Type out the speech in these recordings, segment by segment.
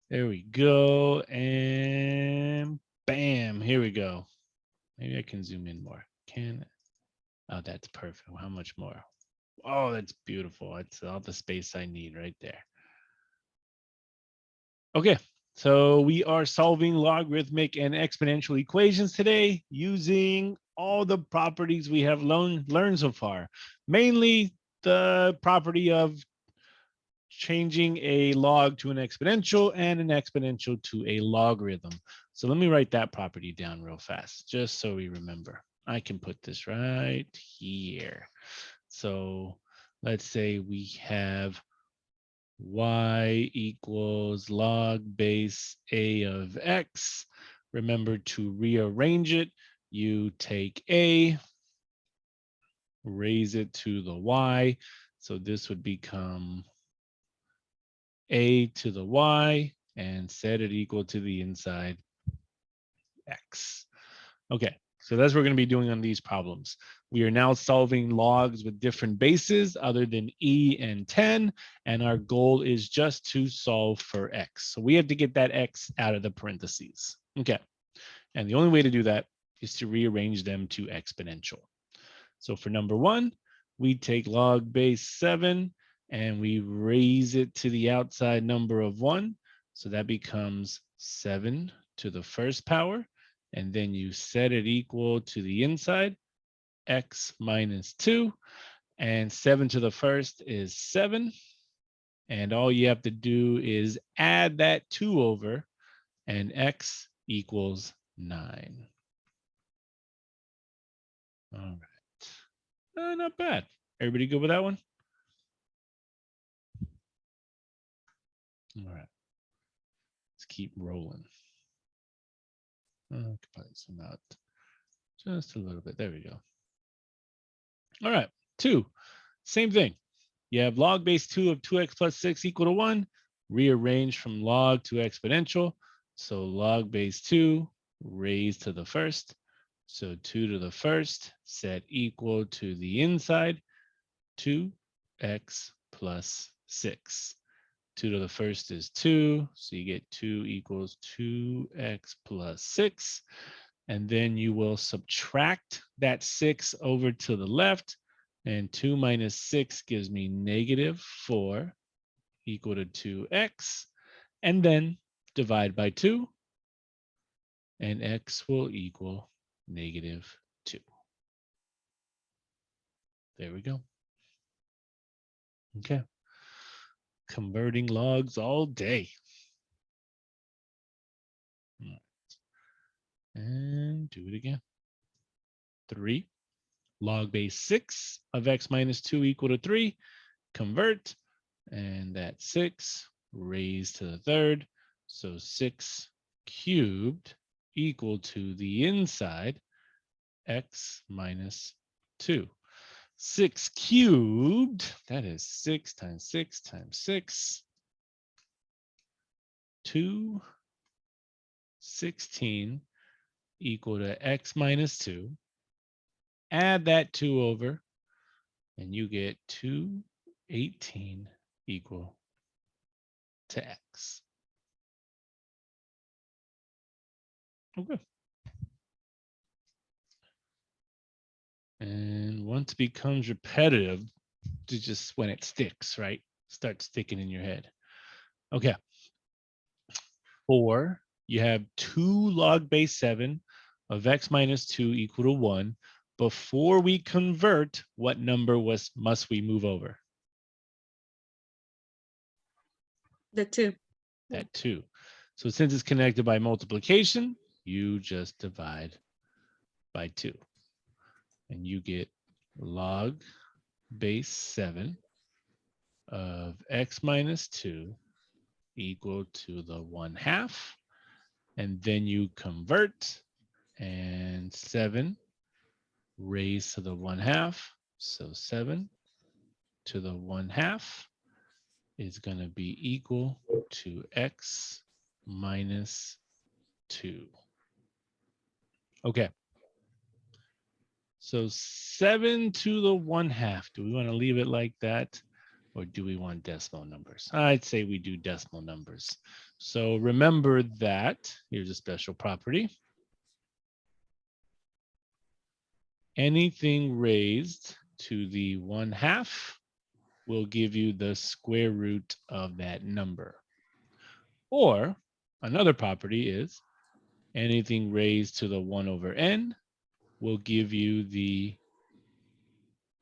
There we go. And bam, here we go. Maybe I can zoom in more. Oh, that's perfect. How much more? Oh, that's beautiful. That's all the space I need right there. Okay, so we are solving logarithmic and exponential equations today using all the properties we have learned so far. Mainly the property of changing a log to an exponential and an exponential to a logarithm. So let me write that property down real fast, just so we remember. I can put this right here. So let's say we have y equals log base a of x. Remember to rearrange it. You take a, raise it to the y. So this would become a to the y and set it equal to the inside x. Okay, so that's what we're going to be doing on these problems. We are now solving logs with different bases other than e and 10, and our goal is just to solve for x. So we have to get that x out of the parentheses. Okay, and the only way to do that is to rearrange them to exponential. So for number one, we take log base 7 and we raise it to the outside number of 1. So that becomes 7 to the first power. And then you set it equal to the inside, x minus 2. And 7 to the first is 7. And all you have to do is add that 2 over, and x equals 9. All right. Not bad. Everybody good with that one? All right. Let's keep rolling. I could probably zoom out just a little bit. There we go. All right. 2. Same thing. You have log base 2 of 2x plus 6 equal to 1. Rearrange from log to exponential. So log base 2 raised to the first. So 2 to the first set equal to the inside 2x plus 6. 2 to the first is 2. So you get 2 equals 2x plus 6. And then you will subtract that 6 over to the left. And 2 minus 6 gives me negative 4 equal to 2x. And then divide by 2. And x will equal negative 2. There we go. Okay. Converting logs all day. And do it again. 3. Log base 6 of x minus 2 equal to 3. Convert. And that's 6 raised to the third. So 6 cubed equal to the inside x minus 2. 6 cubed, that is 6 times 6 times 6. 216 equal to x minus 2. Add that 2 over, and you get 218 equal to x. Okay. And once it becomes repetitive, it's just when it sticks, right? Starts sticking in your head. Okay. 4, you have 2 log base 7 of x minus 2 equal to 1. Before we convert, what number must we move over? The 2. That 2. So since it's connected by multiplication, you just divide by 2. And you get log base 7 of x minus 2 equal to the 1/2. And then you convert, and 7 raised to the 1/2. So 7 to the 1/2 is going to be equal to x minus 2. Okay. So 7 to the 1/2. Do we want to leave it like that? Or do we want decimal numbers? I'd say we do decimal numbers. So remember that, here's a special property. Anything raised to the 1/2 will give you the square root of that number. Or another property is anything raised to the 1/n will give you the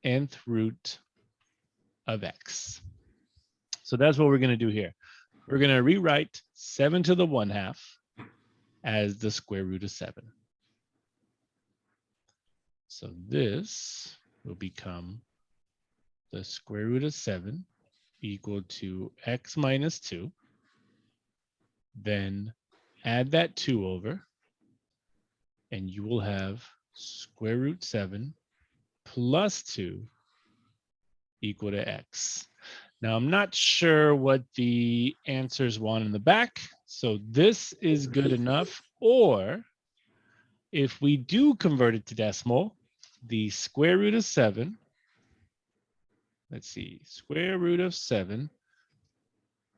nth root of x. So that's what we're going to do here. We're going to rewrite 7 to the 1/2 as the square root of 7. So this will become the square root of 7 equal to x minus 2. Then add that 2 over, and you will have square root 7 plus 2 equal to x. Now, I'm not sure what the answers want in the back, so this is good enough. Or if we do convert it to decimal, the square root of 7, let's see, square root of 7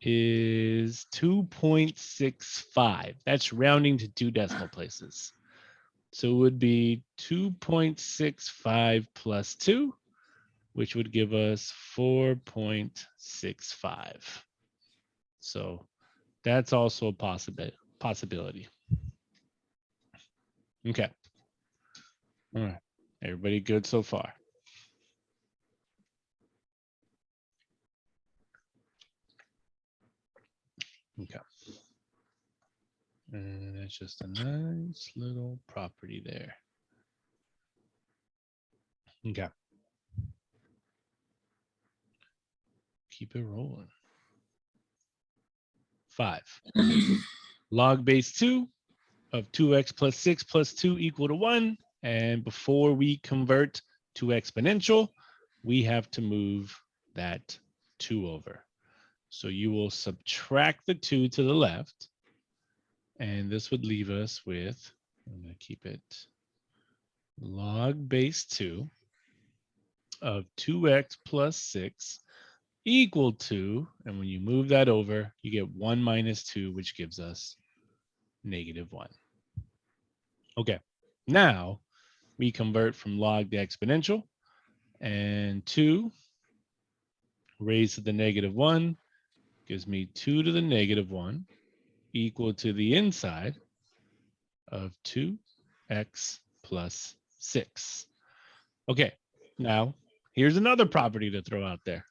is 2.65. That's rounding to 2 decimal places. So it would be 2.65 plus 2, which would give us 4.65. So that's also a possibility. Okay. All right. Everybody good so far? Okay. And that's just a nice little property there. Okay. Keep it rolling. 5. Log base 2 of 2x plus 6 plus 2 equal to 1. And before we convert to exponential, we have to move that 2 over. So you will subtract the 2 to the left. And this would leave us with, I'm going to keep it, log base 2 of 2x plus 6 equal to, and when you move that over, you get 1 minus 2, which gives us -1. Okay, now we convert from log to exponential, and 2 raised to the -1 gives me 2 to the -1 equal to the inside of 2x plus 6. Okay, now here's another property to throw out there.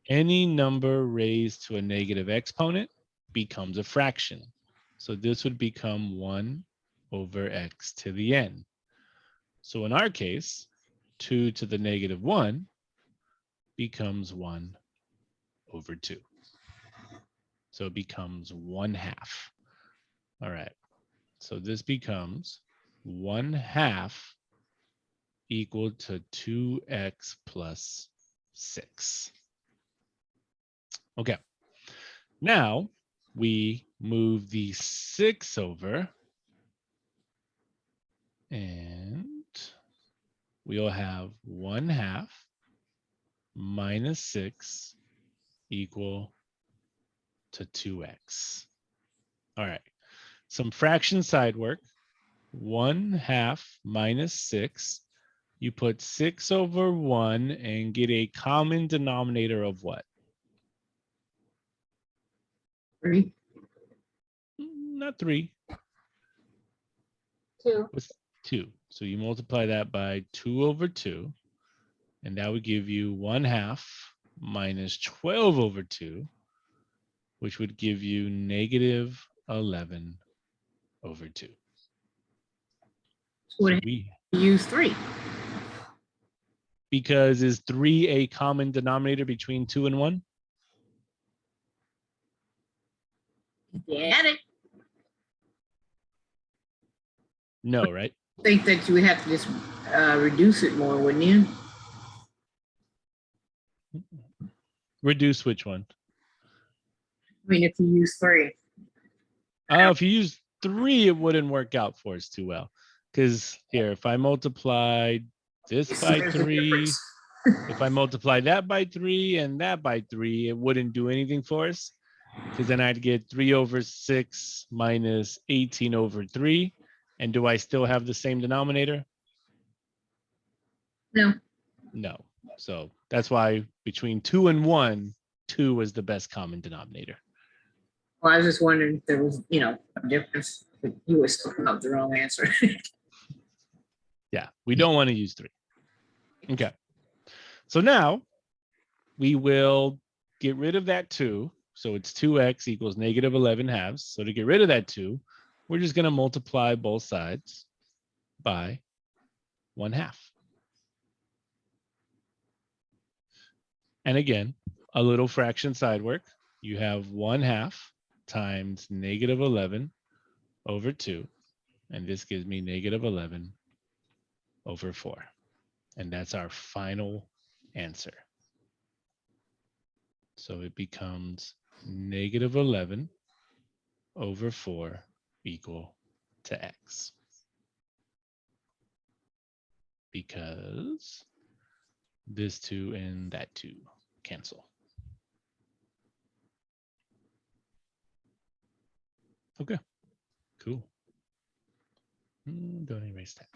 Any number raised to a negative exponent becomes a fraction. So this would become 1 over x to the n. So in our case, 2 to the -1 becomes 1 over 2. So it becomes 1/2. All right. So this becomes 1/2 equal to 2x plus 6. Okay. Now we move the 6 over, and we'll have 1/2 minus 6 equal to 2x. All right. Some fraction side work. 1/2 minus 6. You put 6 over 1 and get a common denominator of what? 3. Not 3. 2. What's 2? So you multiply that by 2 over 2, and that would give you 1/2 minus 12 over 2, which would give you -11 over 2. So So we use 3. Because is 3 a common denominator between 2 and 1? Add it. No, right? I think that you would have to just reduce it more, wouldn't you? Reduce which one? I mean, if you use 3. If you use 3, it wouldn't work out for us too well. Because here, if I multiply this by There's a 3, difference. If I multiply that by 3 and that by 3, it wouldn't do anything for us, because then I'd get 3 over 6 minus 18 over 3. And do I still have the same denominator? No. No. So that's why between 2 and 1, 2 was the best common denominator. Well, I was just wondering if there was, a difference, but you were still coming up with the wrong answer. Yeah, we don't want to use 3. Okay. So now we will get rid of that 2. So it's 2x equals negative 11 halves. So to get rid of that 2, we're just going to multiply both sides by 1/2. And again, a little fraction side work. You have 1/2 times negative 11 over 2. And this gives me negative 11 over 4. And that's our final answer. So it becomes negative 11 over 4 equal to x. Because this 2 and that 2 cancel. Okay, cool. Don't erase that.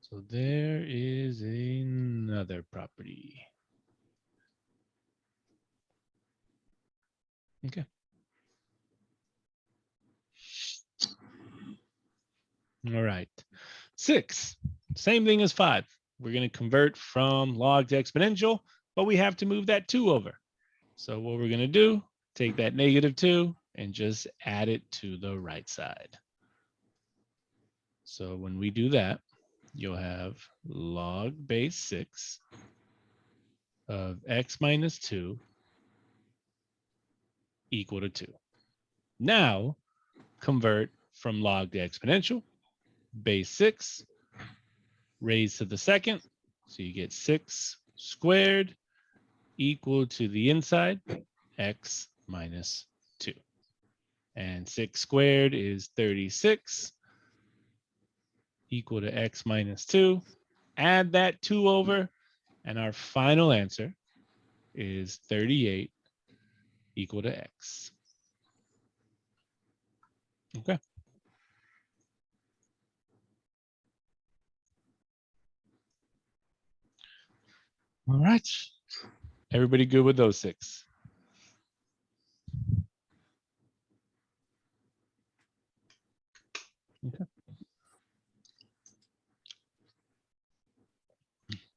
So there is another property. Okay. All right. 6, same thing as 5. We're going to convert from log to exponential, but we have to move that 2 over. So what we're going to do, take that negative 2 and just add it to the right side. So when we do that, you'll have log base 6 of x minus 2 equal to 2. Now convert from log to exponential, base 6 raised to the second. So you get 6 squared equal to the inside, x minus 2. And 6 squared is 36 equal to x minus 2. Add that 2 over, and our final answer is 38 equal to x. Okay. All right. Everybody good with those 6? Okay.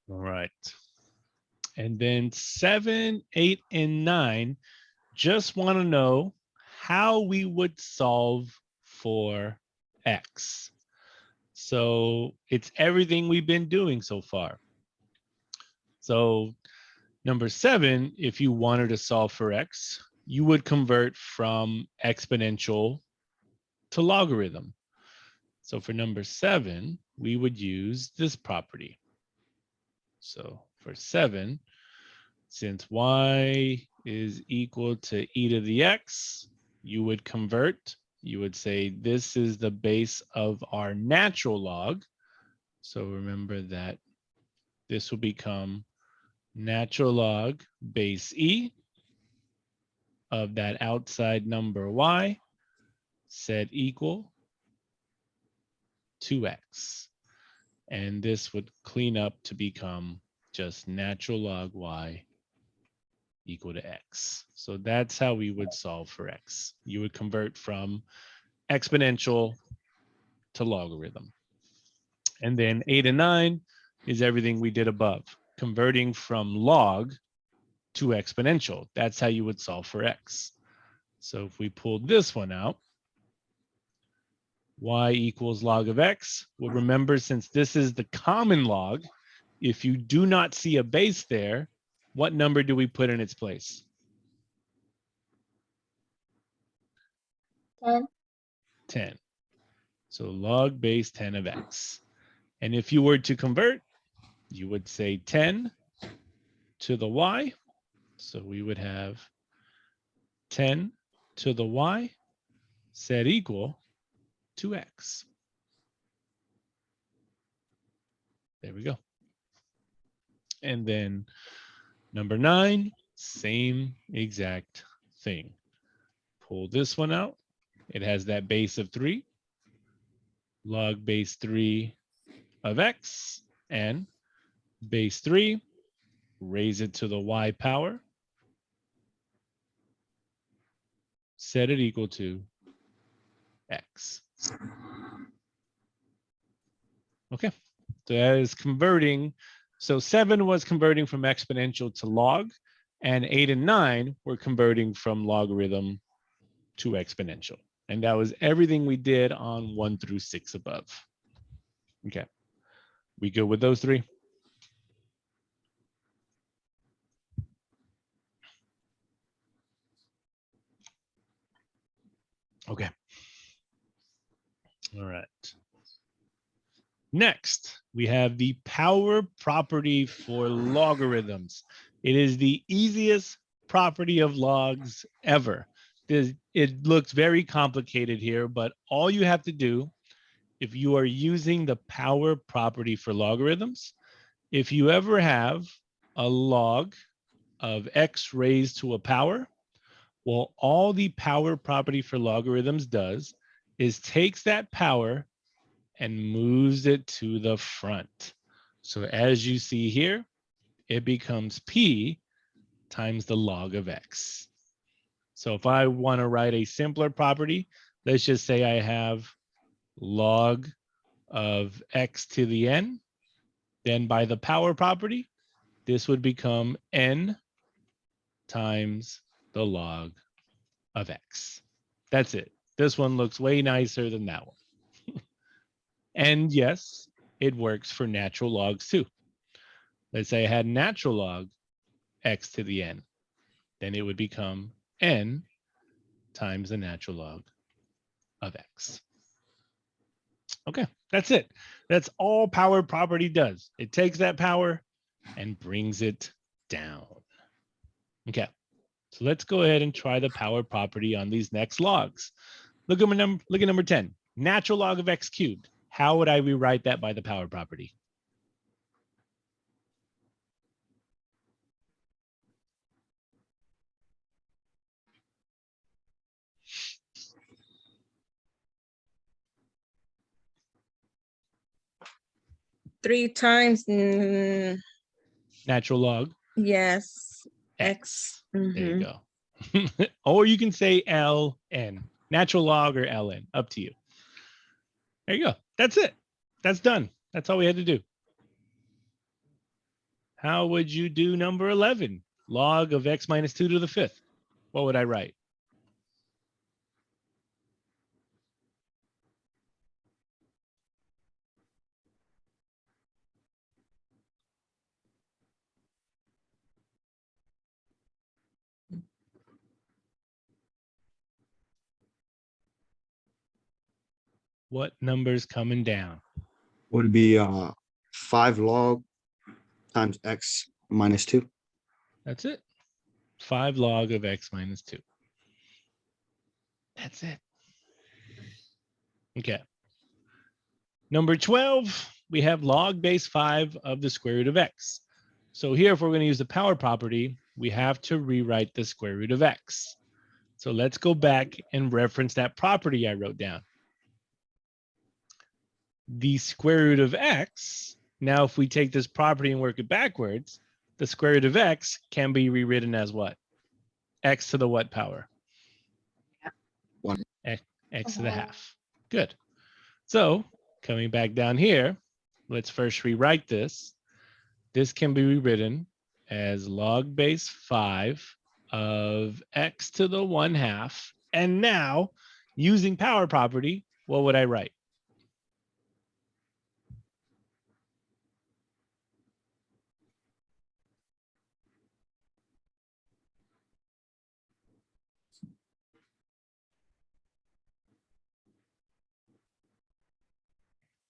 All right. And then 7, 8, and 9 just want to know how we would solve for x. So it's everything we've been doing so far. So number 7, if you wanted to solve for x, you would convert from exponential to logarithm. So for number 7, we would use this property. So for 7, since y is equal to e to the x, you would convert. You would say this is the base of our natural log. So remember that this will become natural log base e of that outside number y set equal 2x. And this would clean up to become just natural log y equal to x. So that's how we would solve for x. You would convert from exponential to logarithm. And then 8 and 9 is everything we did above, converting from log to exponential. That's how you would solve for x. So if we pull this one out, y equals log of x. Well, remember, since this is the common log, if you do not see a base there, what number do we put in its place? 10. 10. So log base 10 of x. And if you were to convert, you would say 10 to the y. So we would have 10 to the y set equal to x. There we go. And then number 9, same exact thing. Pull this one out. It has that base of 3, log base 3 of x, and base 3, raise it to the y power, set it equal to x. Okay, so that is converting. So 7 was converting from exponential to log, and 8 and 9 were converting from logarithm to exponential. And that was everything we did on 1 through 6 above. Okay, we good with those 3? Okay. All right. Next, we have the power property for logarithms. It is the easiest property of logs ever. It looks very complicated here, but all you have to do, if you are using the power property for logarithms, if you ever have a log of x raised to a power, well, all the power property for logarithms does is takes that power and moves it to the front. So as you see here, it becomes p times the log of x. So if I want to write a simpler property, let's just say I have log of x to the n, then by the power property, this would become n times the log of x. That's it. This one looks way nicer than that one. And yes, it works for natural logs too. Let's say I had natural log x to the n, then it would become n times the natural log of x. Okay, that's it. That's all power property does. It takes that power and brings it down. Okay, so let's go ahead and try the power property on these next logs. Look at number 10, natural log of x cubed. How would I rewrite that by the power property? Three times. Natural log Yes. x. X. There you go. Or you can say ln, natural log or ln, up to you. There you go. That's it. That's done. That's all we had to do. How would you do number 11? Log of x minus 2 to the 5th. What would I write? What number's coming down? Would be 5 log times x minus 2. That's it. 5 log of x minus 2. That's it. Okay. Number 12, we have log base 5 of the square root of x. So here, if we're going to use the power property, we have to rewrite the square root of x. So let's go back and reference that property I wrote down. The square root of x, now if we take this property and work it backwards, the square root of x can be rewritten as what? X to the what power? 1. X to the half. Good. So coming back down here, let's first rewrite this. This can be rewritten as log base 5 of x to the 1/2. And now, using power property, what would I write?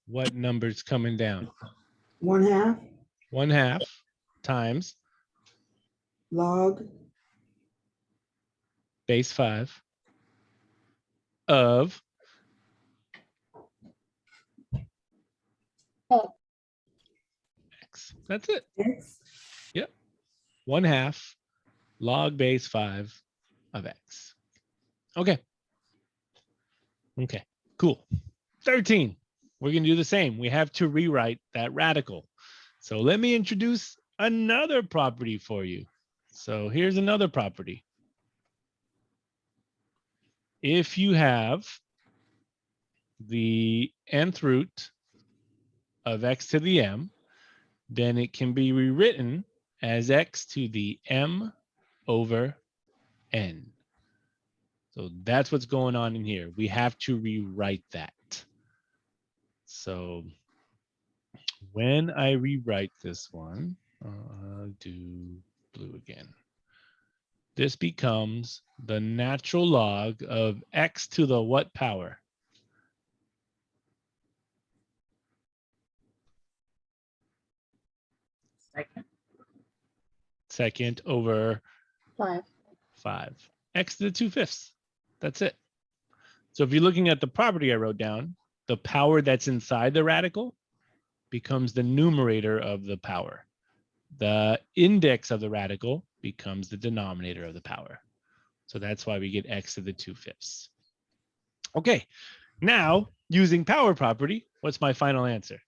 What number's coming down? 1/2 1/2 times log base 5 of x. That's it. x. 1/2 log base 5 of x. Okay. Okay, cool. 13. We're going to do the same. We have to rewrite that radical. So let me introduce another property for you. So here's another property. If you have the nth root of x to the m, then it can be rewritten as x to the m over n. So that's what's going on in here. We have to rewrite that. So when I rewrite this one, I'll do blue again. This becomes the natural log of x to the what power? Second over 5. 5. X to the 2/5. That's it. So if you're looking at the property I wrote down, the power that's inside the radical becomes the numerator of the power. The index of the radical becomes the denominator of the power. So that's why we get x to the 2/5. Okay, now using power property, what's my final answer?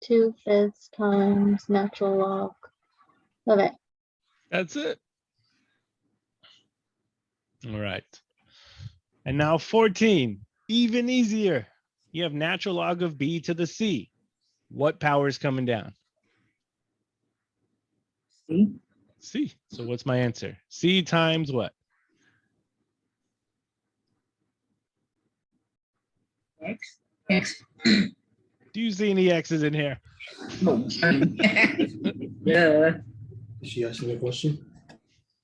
Two fifths times natural log of x. That's it. All right. And now 14, even easier. You have natural log of b to the c. What power is coming down? See? C. So what's my answer? C times what? X. X. Do you see any X's in here? Oh, yeah. Is she asking a question?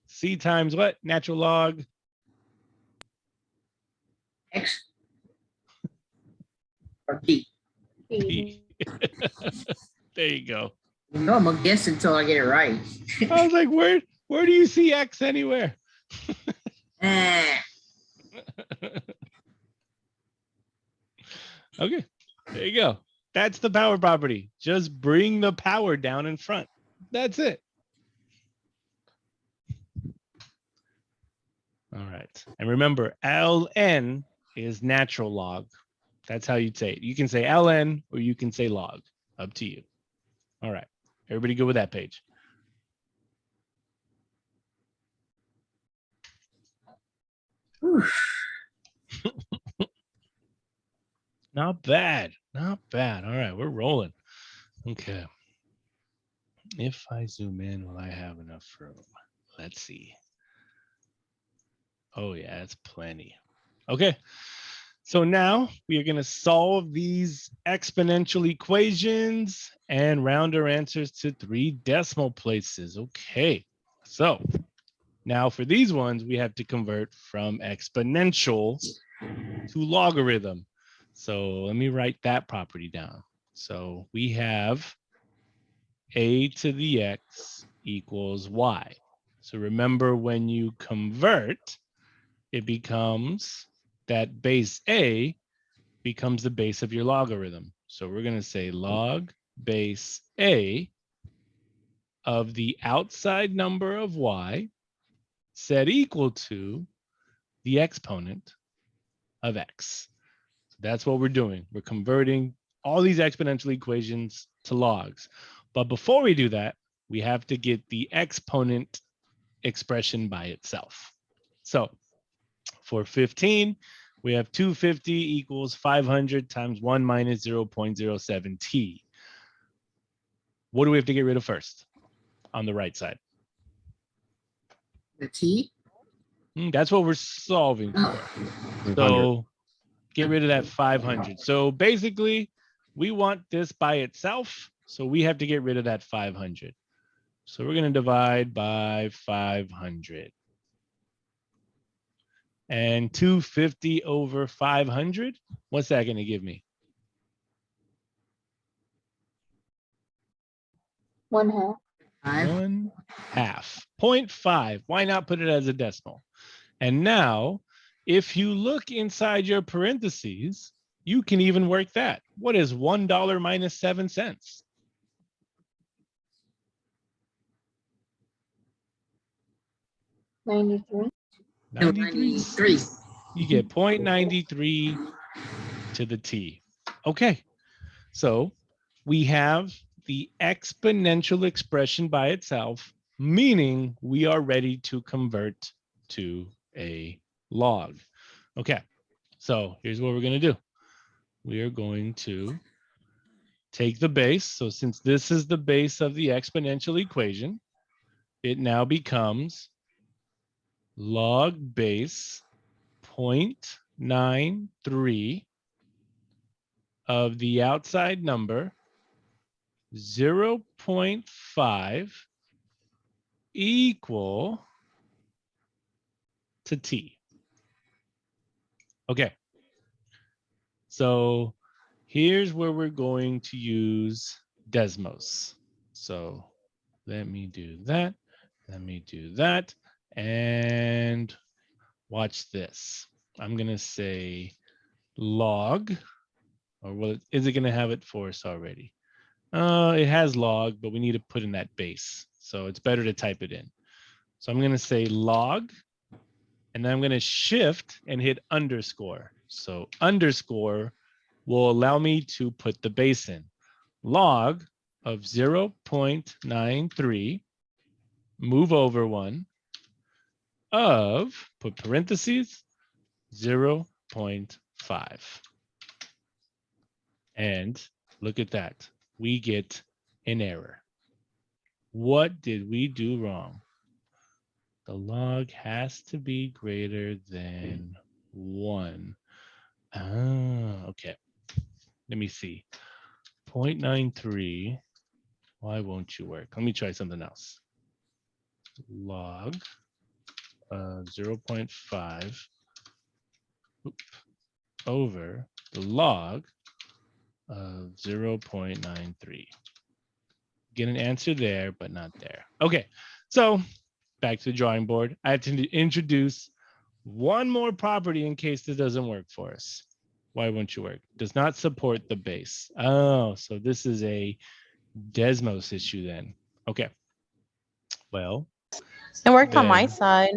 C times what? Natural log. X. Or B. P. There you go. No, I'm gonna guess until I get it right. I was like, where do you see X anywhere? Ah, Okay, there you go. That's the power property. Just bring the power down in front. That's it. All right. And remember, ln is natural log. That's how you'd say it. You can say ln or you can say log. Up to you. All right. Everybody good with that page? Not bad. Not bad. All right. We're rolling. Okay. If I zoom in, will I have enough room? Let's see. Oh, yeah, it's plenty. Okay. So now we are going to solve these exponential equations and round our answers to 3 decimal places. Okay. So now for these ones, we have to convert from exponential to logarithm. So let me write that property down. So we have a to the x equals y. So remember, when you convert, it becomes that base a becomes the base of your logarithm. So we're going to say log base a of the outside number of y set equal to the exponent of x. So that's what we're doing. We're converting all these exponential equations to logs. But before we do that, we have to get the exponent expression by itself. So for 15, we have 250 equals 500 times 1 minus 0.07 t. What do we have to get rid of first on the right side? the T. That's what we're solving for. 500. So get rid of that 500. So basically, we want this by itself. So we have to get rid of that 500. So we're going to divide by 500. And 250 over 500, what's that going to give me? 1/2. 5. 1/2. 0.5. Why not put it as a decimal? And now, if you look inside your parentheses, you can even work that. What is $1 minus 7 cents? $93. 93. 93. You get 0.93 to the t. Okay, so we have the exponential expression by itself, meaning we are ready to convert to a log. Okay, so here's what we're going to do. We are going to take the base. So since this is the base of the exponential equation, it now becomes log base 0.93 of the outside number 0.5 equal to t. Okay. So here's where we're going to use Desmos. So let me do that. Let me do that. And watch this. I'm going to say log, or well, is it going to have it for us already? It has log, but we need to put in that base. So it's better to type it in. So I'm going to say log, and then I'm going to shift and hit underscore. So underscore will allow me to put the base in. Log of 0.93, move over 1, of, put parentheses, 0.5. And look at that. We get an error. What did we do wrong? The log has to be greater than 1. Ah, okay. Let me see. 0.93. Why won't you work? Let me try something else. Log 0.5 over the log of 0.93. Get an answer there, but not there. Okay, so back to the drawing board. I have to introduce one more property in case this doesn't work for us. Why won't you work? Does not support the base. Oh, so this is a Desmos issue then. Okay. Well, It worked on my then- side.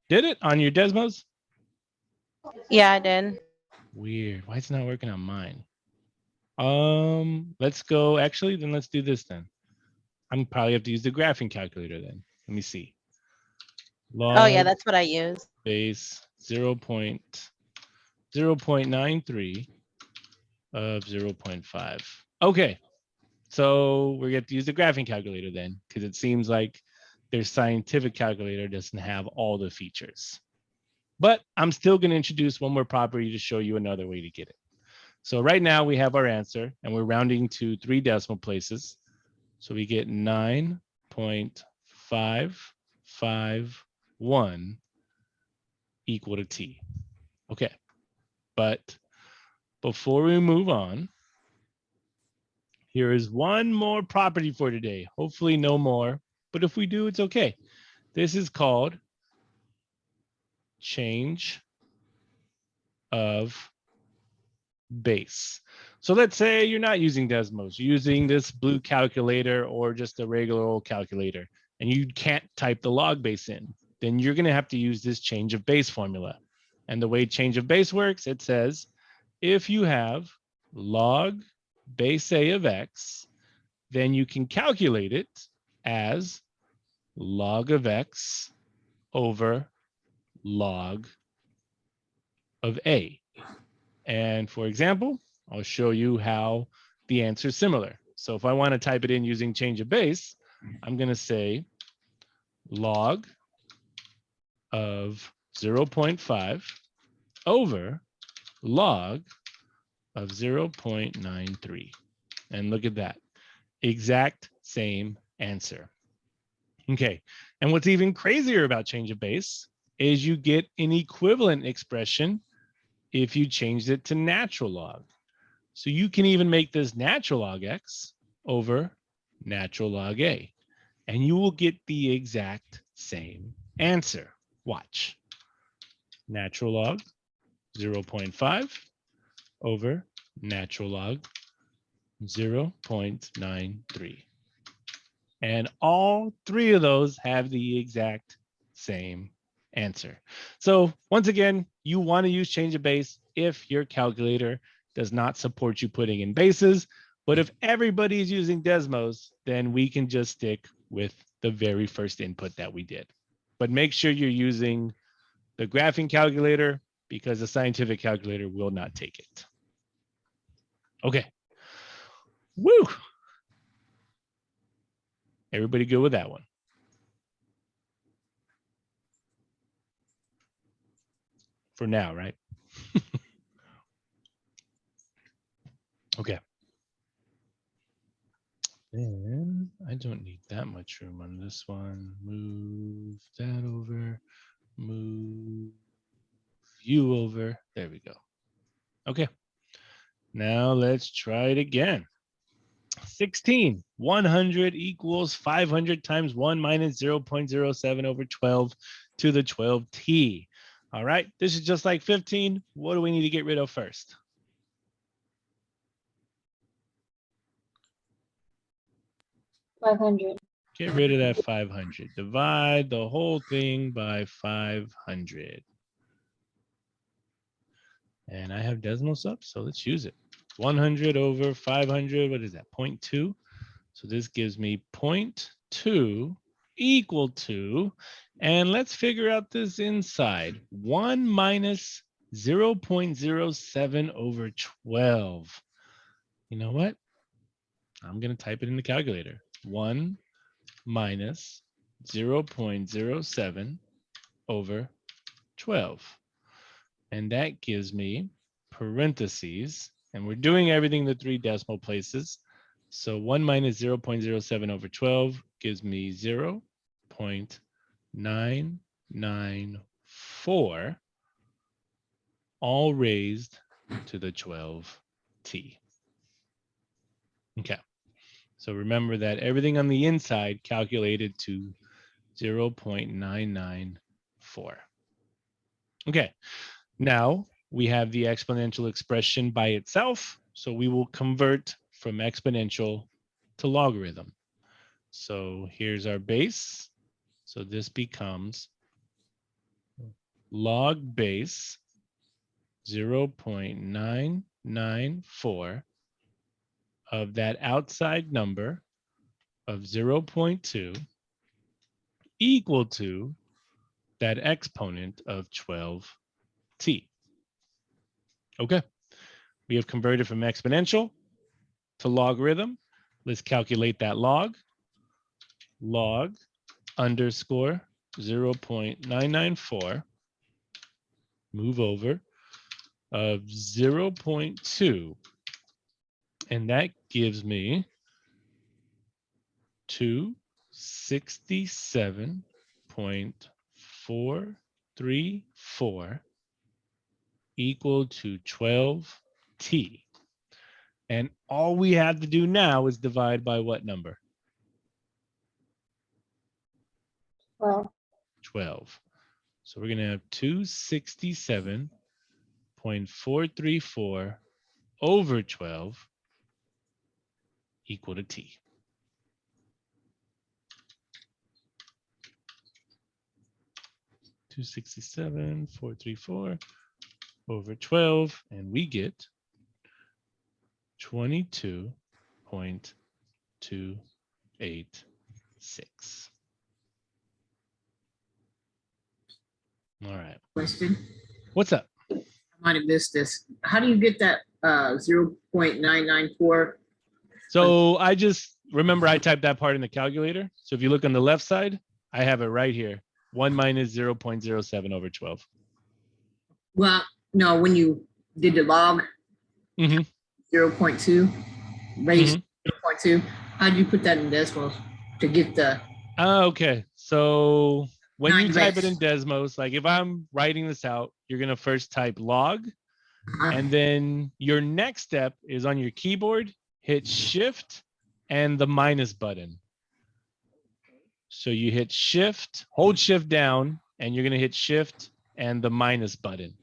did it on your Desmos? Yeah, I did. Weird. Why is it not working on mine? Let's go. Actually, then let's do this then. I'm probably have to use the graphing calculator then. Let me see. Log Oh yeah, that's what I use. base 0.93 of 0.5. Okay. So we're going to use the graphing calculator then, because it seems like their scientific calculator doesn't have all the features. But I'm still going to introduce one more property to show you another way to get it. So right now we have our answer and we're rounding to 3 decimal places. So we get 9.551 equal to t. Okay. But before we move on, here is one more property for today. Hopefully no more, but if we do, it's okay. This is called change of base. So let's say you're not using Desmos, you're using this blue calculator or just a regular old calculator, and you can't type the log base in. Then you're going to have to use this change of base formula. And the way change of base works, it says if you have log base a of x, then you can calculate it as log of x over log of a. And for example, I'll show you how the answer is similar. So if I want to type it in using change of base, I'm going to say log of 0.5 over log of 0.93. And look at that. Exact same answer. Okay. And what's even crazier about change of base is you get an equivalent expression if you changed it to natural log. So you can even make this natural log x over natural log a, and you will get the exact same answer. Watch. Natural log 0.5 over natural log 0.93. And all three of those have the exact same answer. So once again, you want to use change of base if your calculator does not support you putting in bases. But if everybody is using Desmos, then we can just stick with the very first input that we did. But make sure you're using the graphing calculator because the scientific calculator will not take it. Okay. Woo! Everybody good with that one? For now, right? Okay. And I don't need that much room on this one. Move that over. Move you over. There we go. Okay. Now let's try it again. 16. 100 equals 500 times 1 minus 0.07 over 12 to the 12t. All right. This is just like 15. What do we need to get rid of first? $500. Get rid of that 500. Divide the whole thing by 500. And I have Desmos up, so let's use it. 100 over 500, what is that, 0.2? So this gives me 0.2 equal to, and let's figure out this inside. 1 minus 0.07 over 12. You know what? I'm going to type it in the calculator. 1 minus 0.07 over 12. And that gives me parentheses, and we're doing everything in the 3 decimal places. So 1 minus 0.07 over 12 gives me 0.994, all raised to the 12t. Okay. So remember that everything on the inside calculated to 0.994. Okay. Now we have the exponential expression by itself. So we will convert from exponential to logarithm. So here's our base. So this becomes log base 0.994 of that outside number of 0.2 equal to that exponent of 12t. Okay, we have converted from exponential to logarithm. Let's calculate that log. Log underscore 0.994, move over, of 0.2. And that gives me 267.434 equal to 12t. And all we have to do now is divide by what number? Well, 12. So we're going to have 267.434 over 12 equal to t. $267.434 over 12, and we get 22.286. All right. Question, What's up? I might have missed this. How do you get that 0.994? So I just remember I typed that part in the calculator. So if you look on the left side, I have it right here. 1 minus 0.07 over 12. Well, no, when you did the log Mm-hmm. 0.2, raised 0.2, how do you put that in decimals to get the, Okay. So when you 9 type it in base? Desmos, like if I'm writing this out, you're going to first type log, uh, and then your next step is on your keyboard, hit shift and the minus button. So you hit shift, hold shift down, and you're going to hit shift and the minus button.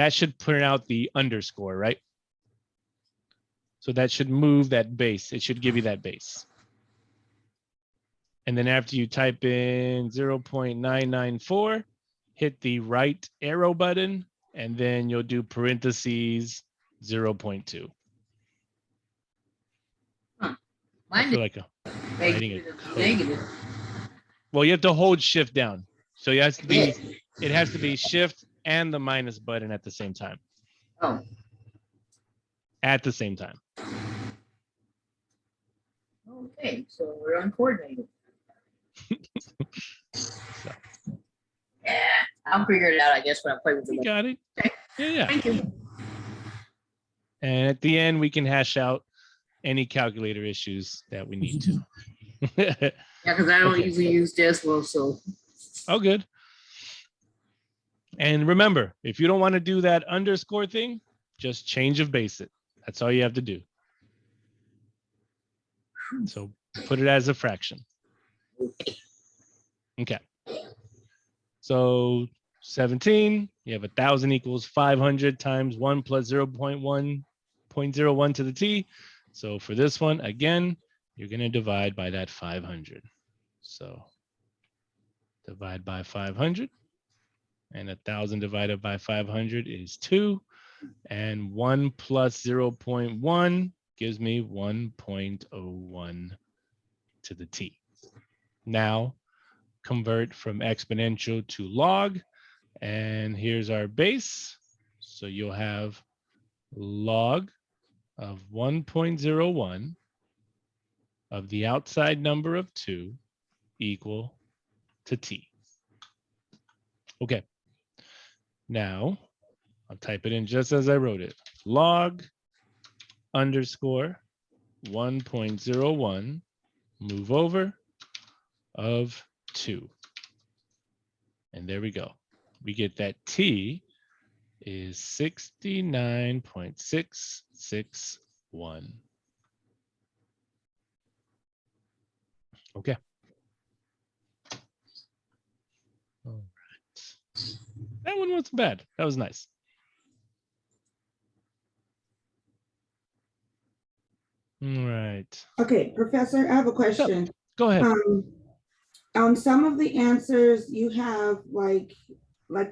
that should print out the underscore, right? So that should move that base. It should give you that base. And then after you type in 0.994, hit the right arrow button, and then you'll do parentheses 0.2. I Mine feel is like writing a negative. code. Negative. Well, you have to hold shift down. So it has to be shift and the minus button at the same time. Oh, At the same time. okay, so we're uncoordinated. So Yeah, I'll figure it out, I guess, when I play with you the. got it. Okay. Yeah. Thank you. And at the end, we can hash out any calculator issues that we need to. Yeah, because I don't Okay. usually use decimals, so. Oh, good. And remember, if you don't want to do that underscore thing, just change of base it. That's all you have to do. So put it as a fraction. Okay. So 17, you have 1,000 equals 500 times 1 plus 0.1 to the t. So for this one, again, you're going to divide by that 500. So divide by 500. And 1,000 divided by 500 is 2. And 1 plus 0.1 gives me 1.01 to the t. Now convert from exponential to log. And here's our base. So you'll have log of 1.01 of the outside number of 2 equal to t. Okay. Now, I'll type it in just as I wrote it. Log underscore 1.01 move over of 2. And there we go. We get that t is 69.661. Okay. All right. That one wasn't bad. That was nice. All right. Okay, Professor, I have a question. Go ahead. On some of the answers you have like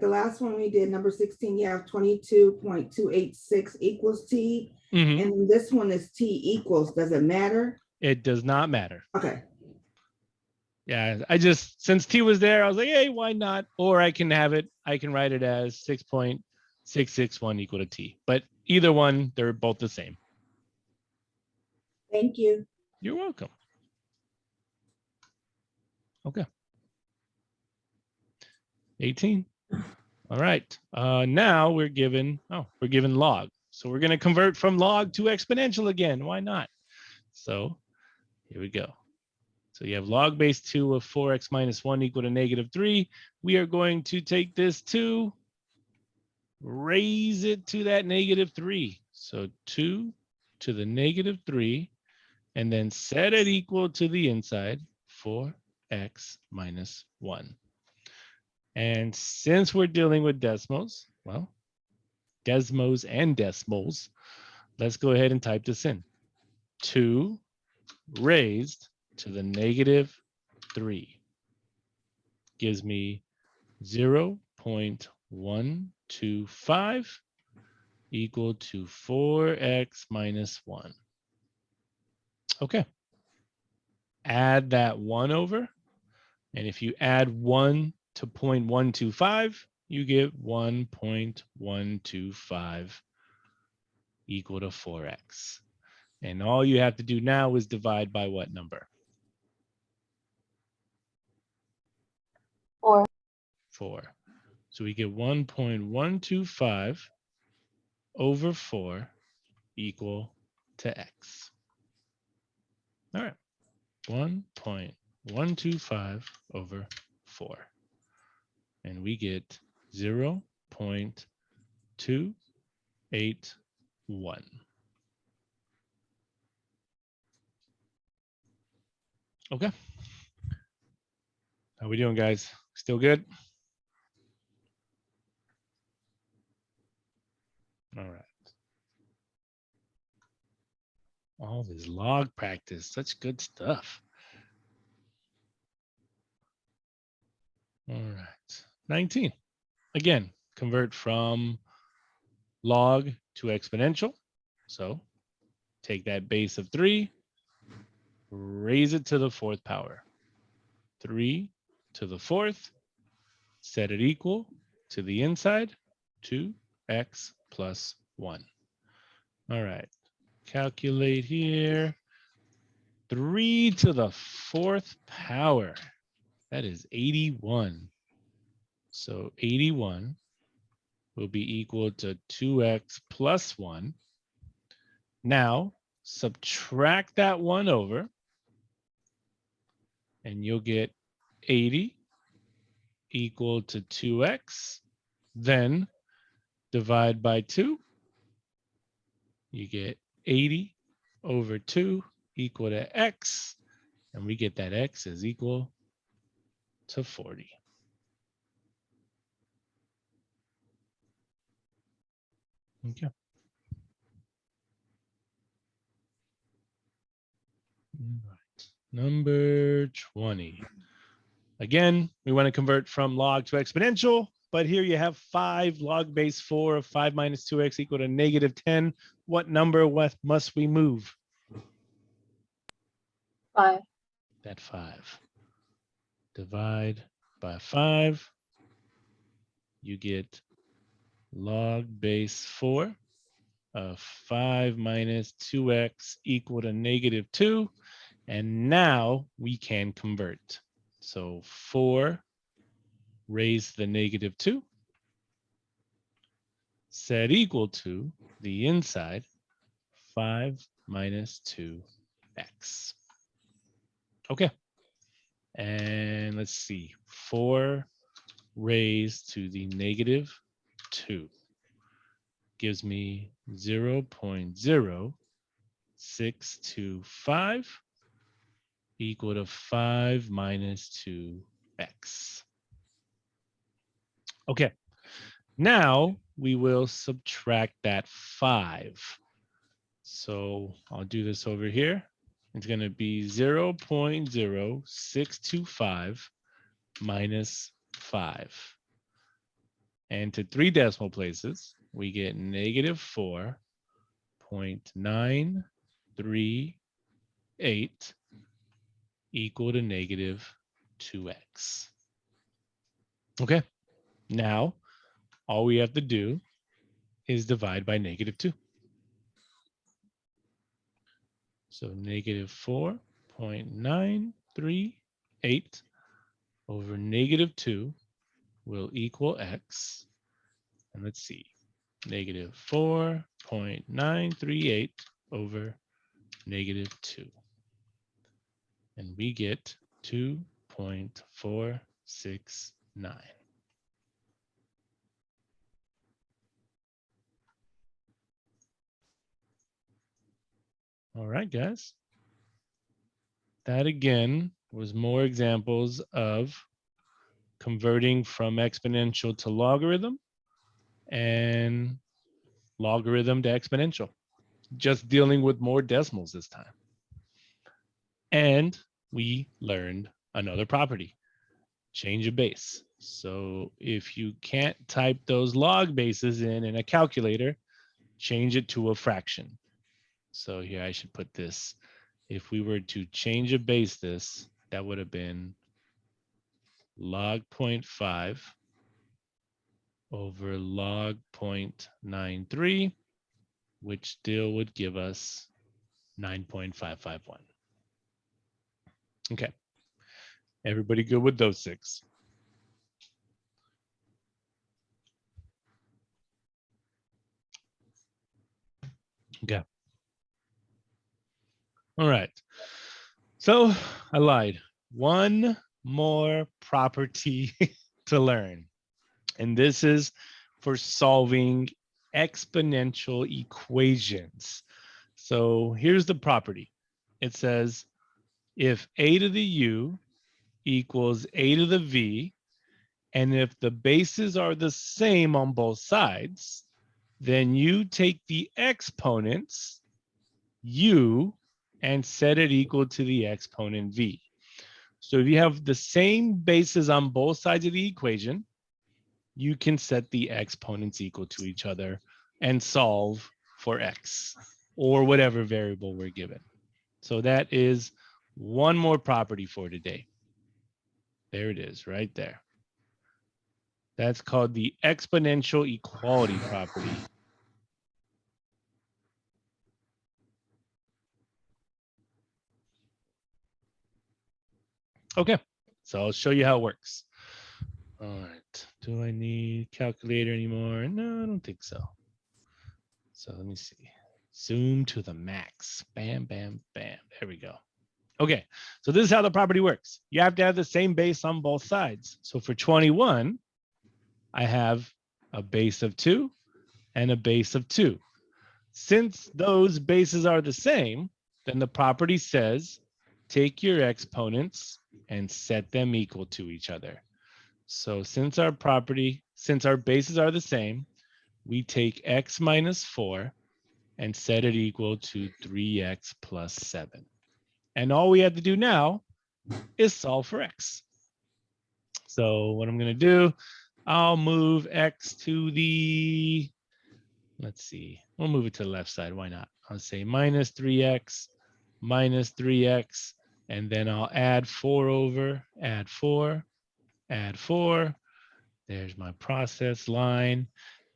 the last one we did, number 16, you have 22.286 equals t. Mhm. And this one is t equals. Does it matter? It does not matter. Okay. Yeah, I just, since t was there, I was like, hey, why not? Or I can have it, I can write it as 6.661 equal to t. But either one, they're both the same. Thank you. You're welcome. Okay. 18. All right. Now we're given log. So we're going to convert from log to exponential again. Why not? So here we go. So you have log base 2 of 4x minus 1 equal to -3. We are going to take this 2, raise it to that -3. So 2 to the -3, and then set it equal to the inside, 4x minus 1. And since we're dealing with decimals, well, desmos and decimals, let's go ahead and type this in. 2 raised to the -3 gives me 0.125 equal to 4x minus 1. Okay. Add that 1 over. And if you add 1 to 0.125, you get 1.125 equal to 4x. And all you have to do now is divide by what number? 4. 4. So we get 1.125 over 4 equal to x. All right. 1.125 over 4. And we get 0.281. Okay. How we doing, guys? Still good? All right. All this log practice, such good stuff. All right. 19. Again, convert from log to exponential. So take that base of 3, raise it to the 4th power. 3 to the 4th, set it equal to the inside, 2x plus 1. All right. Calculate here. 3 to the 4th power. That is 81. So 81 will be equal to 2x plus 1. Now, subtract that 1 over, and you'll get 80 equal to 2x. Then divide by 2. You get 80 over 2 equal to x. And we get that x is equal to 40. Okay. All right. Number 20. Again, we want to convert from log to exponential, but here you have 5 log base 4 of 5 minus 2x equal to negative 10. What number must we move? 5. That 5. Divide by 5. You get log base 4 of 5 minus 2x equal to negative 2. And now we can convert. So 4 raised to the negative 2 set equal to the inside 5 minus 2x. Okay. And let's see. 4 raised to the negative 2 gives me 0.0625 equal to 5 minus 2x. Okay, now we will subtract that 5. So I'll do this over here. It's going to be 0.0625 minus 5. And to 3 decimal places, we get negative 4.938 equal to negative 2x. Okay, now all we have to do is divide by negative 2. So negative 4.938 over negative 2 will equal x. And let's see, negative 4.938 over negative 2. And we get 2.469. All right, guys. That again was more examples of converting from exponential to logarithm and logarithm to exponential, just dealing with more decimals this time. And we learned another property, change of base. So if you can't type those log bases in a calculator, change it to a fraction. So here I should put this. If we were to change a base this, that would have been log 0.5 over log 0.93, which still would give us 9.551. Okay. Everybody good with those 6? Okay. All right. So I lied. One more property to learn. And this is for solving exponential equations. So here's the property. It says if a to the u equals a to the v, and if the bases are the same on both sides, then you take the exponents u and set it equal to the exponent v. So if you have the same bases on both sides of the equation, you can set the exponents equal to each other and solve for x or whatever variable we're given. So that is one more property for today. There it is right there. That's called the exponential equality property. Okay, so I'll show you how it works. All right, do I need calculator anymore? No, I don't think so. So let me see. Zoom to the max. Bam, bam, bam. There we go. Okay, so this is how the property works. You have to have the same base on both sides. So for 21, I have a base of 2 and a base of 2. Since those bases are the same, then the property says take your exponents and set them equal to each other. So since our bases are the same, we take x minus 4 and set it equal to 3x plus 7. And all we have to do now is solve for x. So what I'm going to do, I'll move x to the, let's see, we'll move it to the left side. Why not? I'll say minus 3x, and then I'll add 4 over, add 4, add 4. There's my process line.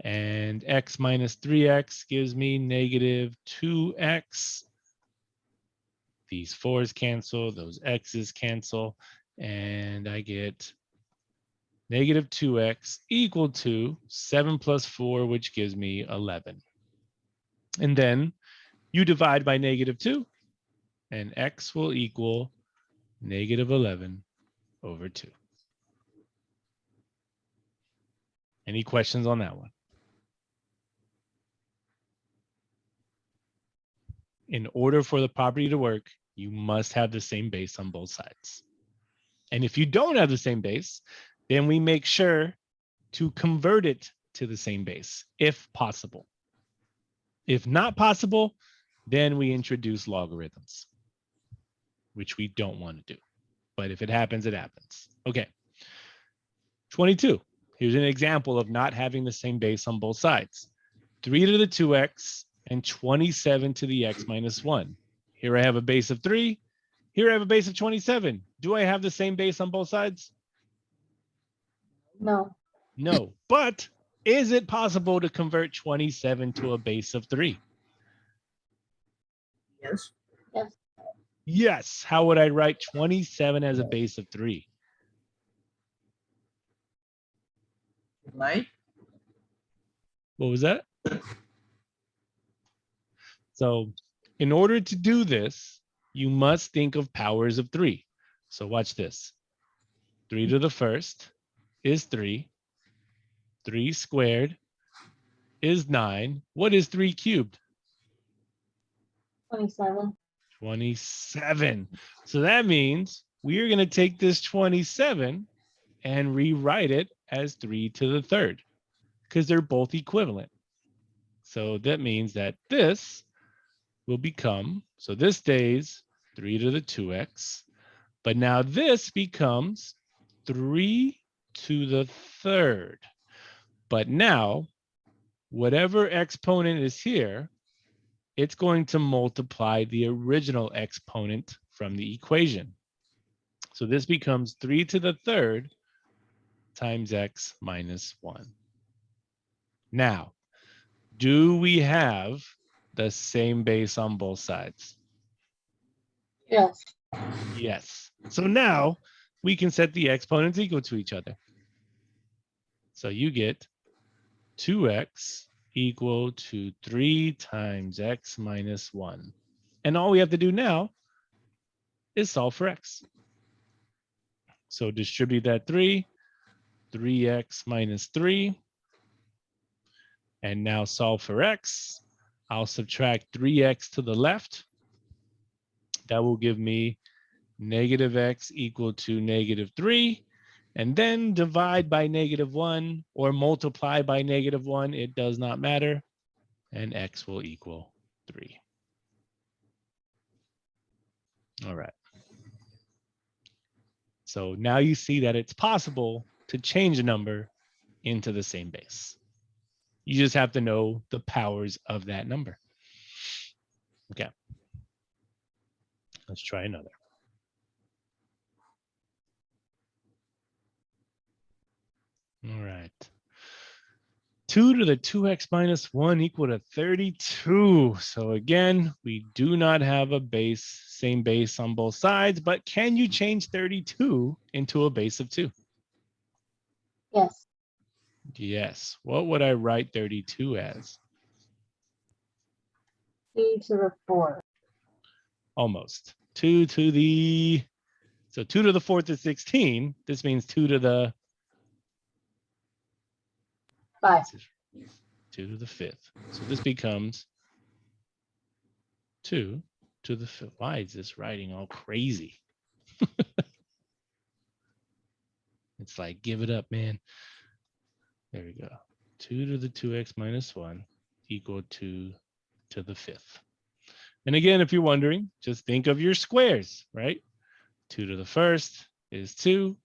And x minus 3x gives me negative 2x. These 4's cancel, those x's cancel, and I get negative 2x equal to 7 plus 4, which gives me 11. And then you divide by negative 2, and x will equal negative 11 over 2. Any questions on that one? In order for the property to work, you must have the same base on both sides. And if you don't have the same base, then we make sure to convert it to the same base, if possible. If not possible, then we introduce logarithms, which we don't want to do. But if it happens, it happens. Okay. 22. Here's an example of not having the same base on both sides. 3 to the 2x and 27 to the x minus 1. Here I have a base of 3. Here I have a base of 27. Do I have the same base on both sides? No. No. But is it possible to convert 27 to a base of 3? Yes. Yes. How would I write 27 as a base of 3? Right. What was that? So in order to do this, you must think of powers of 3. So watch this. 3 to the first is 3. 3 squared is 9. What is 3 cubed? 27. 27. So that means we are going to take this 27 and rewrite it as 3 to the third because they're both equivalent. So that means that this will become, so this stays 3 to the 2x, but now this becomes 3 to the third. But now, whatever exponent is here, it's going to multiply the original exponent from the equation. So this becomes 3 to the third times x minus 1. Now, do we have the same base on both sides? Yes. Yes. So now we can set the exponents equal to each other. So you get 2x equal to 3 times x minus 1. And all we have to do now is solve for x. So distribute that 3x minus 3. And now solve for x. I'll subtract 3x to the left. That will give me negative x equal to negative 3. And then divide by negative 1 or multiply by negative 1. It does not matter. and x will equal 3. All right. So now you see that it's possible to change a number into the same base. You just have to know the powers of that number. Okay. Let's try another. All right. 2 to the 2x minus 1 equal to 32. So again, we do not have a base, same base on both sides, but can you change 32 into a base of 2? Yes. Yes. What would I write 32 as? 2 to the 4. Almost. 2 to the, so 2 to the 4th is 16. This means 2 to the 5. 2 to the 5th. So this becomes 2 to the 5th. Why is this writing all crazy? It's like, give it up, man. There we go. 2 to the 2x minus 1 equal to the 5th. And again, if you're wondering, just think of your squares, right? 2 to the 1st is 2.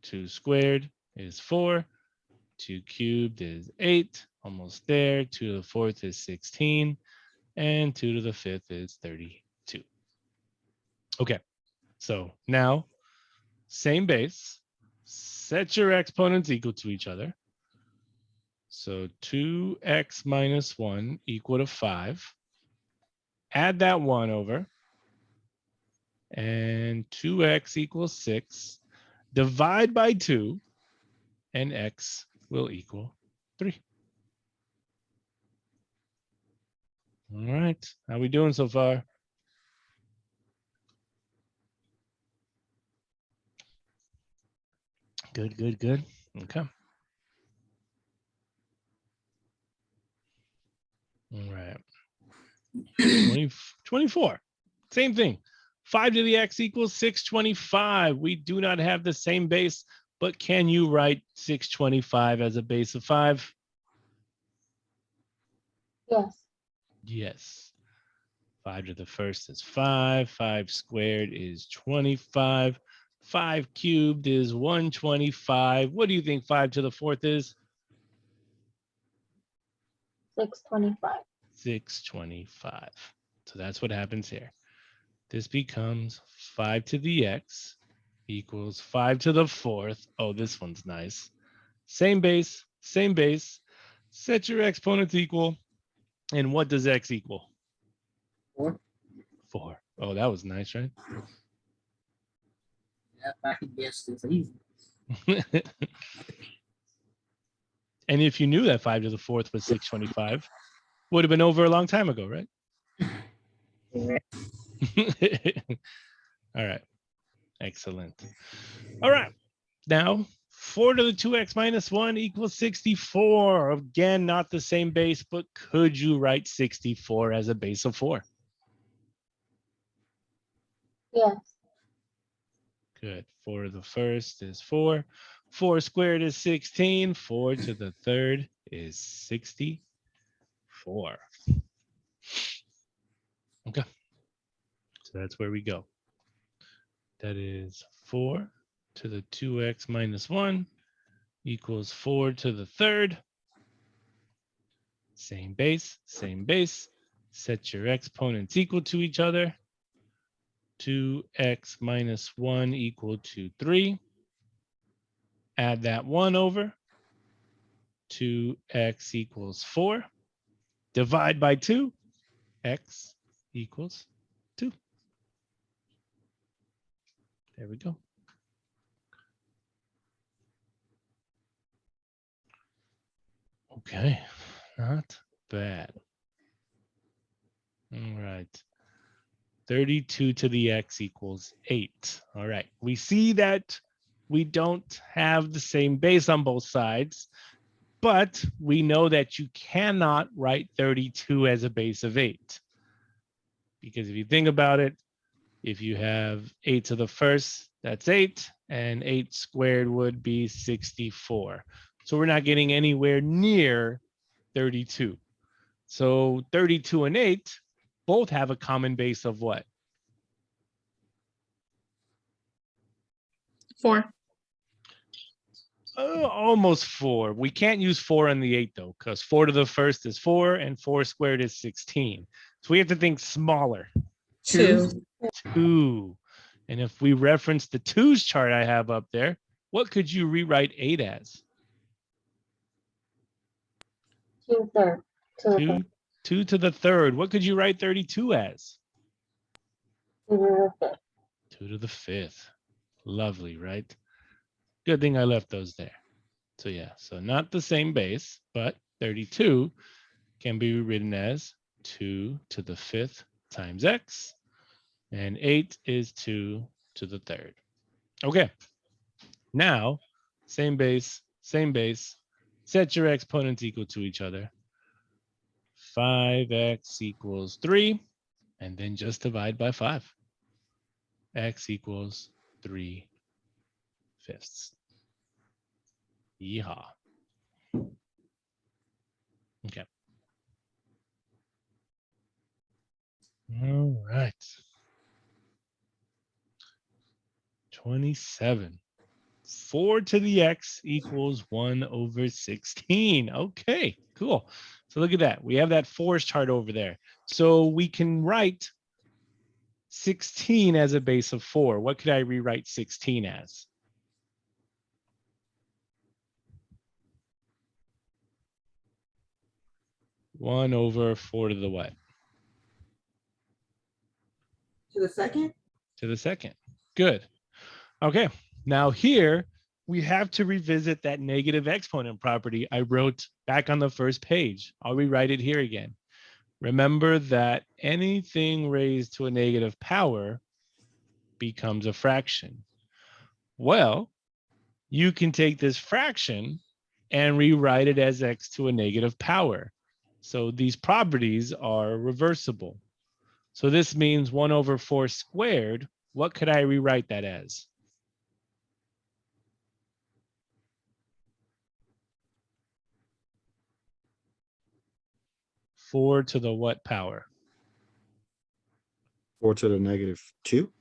2 squared is 4. 2 cubed is 8. Almost there. 2 to the 4th is 16. And 2 to the 5th is 32. Okay. So now, same base. Set your exponents equal to each other. So 2x minus 1 equal to 5. Add that 1 over. And 2x equals 6. Divide by 2. And x will equal 3. All right. How we doing so far? Good, good, good. Okay. All right. 24. Same thing. 5 to the x equals 625. We do not have the same base, but can you write 625 as a base of 5? Yes. Yes. 5 to the 1st is 5. 5 squared is 25. 5 cubed is 125. What do you think 5 to the 4th is? 625. 625. So that's what happens here. This becomes 5 to the x equals 5 to the 4th. Oh, this one's nice. Same base, same base. Set your exponents equal. And what does x equal? 4. 4. Oh, that was nice, right? Yeah, if I could guess, it's easy. And if you knew that 5 to the 4th was 625, would have been over a long time ago, right? Correct. All right. Excellent. All right. Now, 4 to the 2x minus 1 equals 64. Again, not the same base, but could you write 64 as a base of 4? Yes. Good. 4 to the 1st is 4. 4 squared is 16. 4 to the 3rd is 64. Okay. So that's where we go. That is 4 to the 2x minus 1 equals 4 to the 3rd. Same base, same base. Set your exponents equal to each other. 2x minus 1 equal to 3. Add that 1 over. 2x equals 4. Divide by 2. X equals 2. There we go. Okay, not bad. All right. 32 to the x equals 8. All right. We see that we don't have the same base on both sides, but we know that you cannot write 32 as a base of 8. Because if you think about it, if you have 8 to the 1st, that's 8, and 8 squared would be 64. So we're not getting anywhere near 32. So 32 and 8 both have a common base of what? 4. Almost 4. We can't use 4 on the 8 though, because 4 to the first is 4 and 4 squared is 16. So we have to think smaller. 2. 2. And if we reference the 2's chart I have up there, what could you rewrite 8 as? 2/3. 2, 2 to the third. What could you write 32 as? 2 to the 5th. 2 to the 5th. Lovely, right? Good thing I left those there. So yeah, so not the same base, but 32 can be written as 2 to the 5th times x, and 8 is 2 to the 3rd. Okay, now same base, set your exponents equal to each other. 5x equals 3, and then just divide by 5. X equals 3/5. Yeehaw. Okay. All right. 27. 4 to the x equals 1/16. Okay, cool. So look at that. We have that 4's chart over there. So we can write 16 as a base of 4. What could I rewrite 16 as? One over 4 to the what? To the second? To the second. Good. Okay. Now here we have to revisit that negative exponent property I wrote back on the first page. I'll rewrite it here again. Remember that anything raised to a negative power becomes a fraction. Well, you can take this fraction and rewrite it as x to a negative power. So these properties are reversible. So this means 1 over 4 squared. What could I rewrite that as? Four to the what power? 4 to the -2.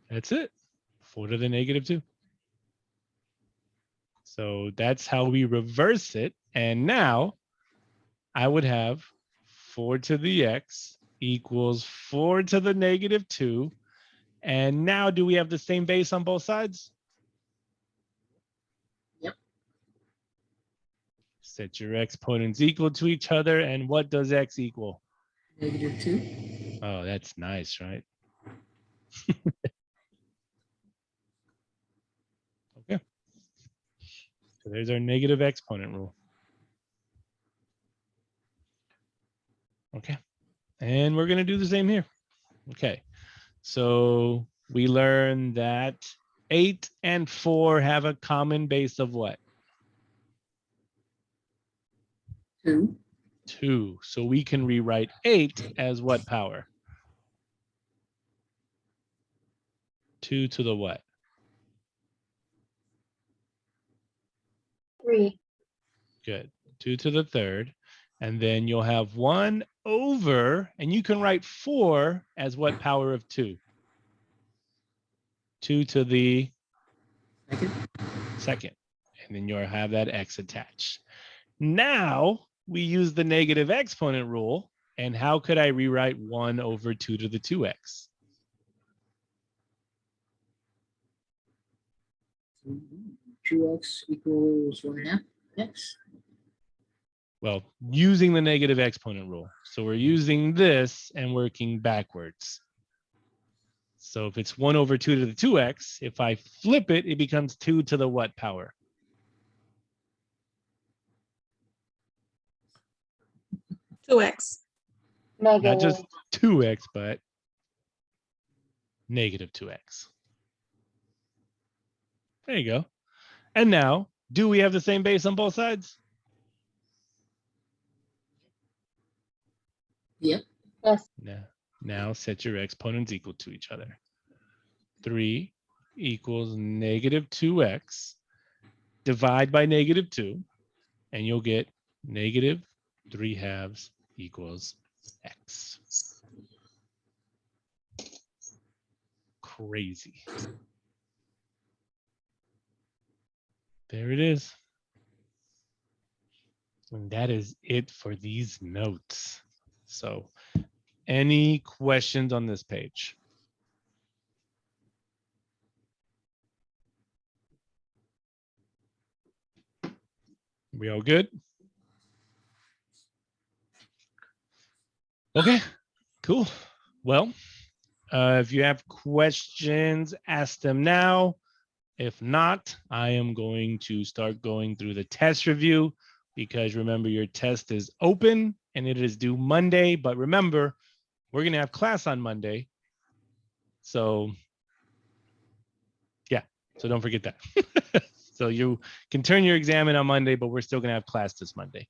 That's it. 4 to the -2. So that's how we reverse it. And now I would have 4 to the x equals 4 to the -2. And now do we have the same base on both sides? Yep. Set your exponents equal to each other. And what does x equal? -2. Oh, that's nice, right? Okay. So there's our negative exponent rule. Okay. And we're going to do the same here. Okay. So we learned that 8 and 4 have a common base of what? 2. 2. So we can rewrite 8 as what power? 2 to the what? 3. Good. 2 to the 3rd. And then you'll have 1 over, and you can write 4 as what power of 2? 2 to the 2nd. And then you'll have that x attached. Now we use the negative exponent rule. And how could I rewrite 1 over 2 to the 2x? 2x equals 1/2 x. Well, using the negative exponent rule. So we're using this and working backwards. So if it's 1 over 2 to the 2x, if I flip it, it becomes 2 to the what power? $2x. Not Negative. just 2x, but negative 2x. There you go. And now, do we have the same base on both sides? Yep. Yes. Now set your exponents equal to each other. 3 equals negative 2x. Divide by -2, and you'll get negative 3/2 equals X. Crazy. There it is. And that is it for these notes. So any questions on this page? We all good? Okay, cool. Well, if you have questions, ask them now. If not, I am going to start going through the test review because remember your test is open and it is due Monday. But remember, we're going to have class on Monday. So yeah, so don't forget that. So you can turn your exam in on Monday, but we're still going to have class this Monday.